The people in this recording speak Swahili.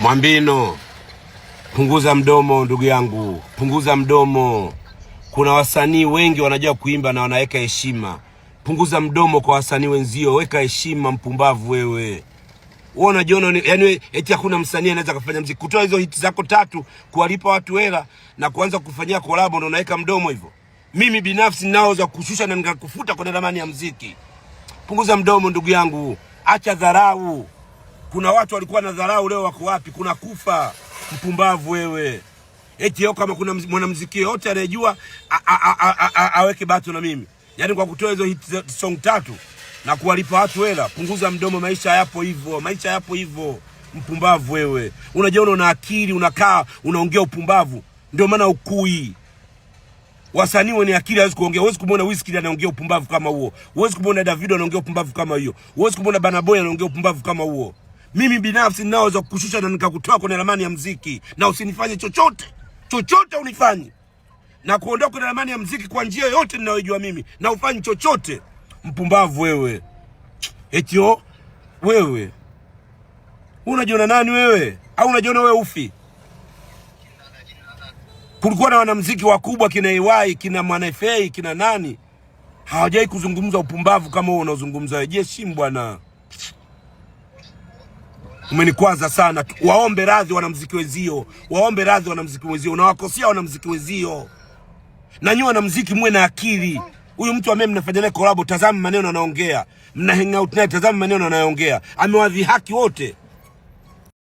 Mwambino, punguza mdomo ndugu yangu, punguza mdomo. Kuna wasanii wengi wanajua kuimba na wanaweka heshima. Punguza mdomo kwa wasanii wenzio, weka heshima. Mpumbavu wewe. Wewe unajiona yani eti hakuna msanii anaweza kufanya muziki, kutoa hizo hiti zako 3, kuwalipa watu hela na kuanza kufanyia collab ndio unaweka mdomo hivyo. Mimi binafsi ninaweza kushusha na nikakufuta kwenye ramani ya muziki. Punguza mdomo ndugu yangu, acha dharau. Kuna watu walikuwa na dharau, leo wako wapi? Kuna kufa. Mpumbavu wewe. Eti yao kama kuna mwanamuziki yote anayejua aweke bato na mimi. Yaani kwa kutoa hizo hit song 3 na kuwalipa watu hela. Punguza mdomo, maisha yapo hivyo. Maisha yapo hivyo. Mpumbavu wewe. Unajiona una akili, unakaa unaongea upumbavu. Ndio maana ukui. Wasanii wenye akili hawezi kuongea. Huwezi kumwona Wizkid anaongea upumbavu kama huo. Huwezi kumwona Davido anaongea upumbavu kama hiyo. Huwezi kumwona Burna Boy anaongea upumbavu kama huo. Mimi binafsi ninaweza kukushusha na nikakutoa kwenye ramani ya muziki na usinifanye chochote. Chochote unifanye. Na kuondoka kwenye ramani ya muziki kwa njia yote ninayojua mimi na ufanye chochote. Mpumbavu wewe. Etio wewe. Unajiona nani wewe? Au unajiona wewe ufi? Kulikuwa na wanamuziki wakubwa kina AY, kina Mwana FA, kina nani? Hawajai kuzungumza upumbavu kama wewe unaozungumza wewe. Heshimu bwana. Umenikwaza sana. Waombe radhi wanamuziki wenzio. Waombe radhi wanamuziki wenzio. Unawakosea wanamuziki wenzio. Na nyinyi wanamuziki muwe na akili. Huyu mtu ambaye mnafanya naye collab, tazama maneno anaongea. Mna hang out naye, tazama maneno anayoongea. Amewadhihaki wote.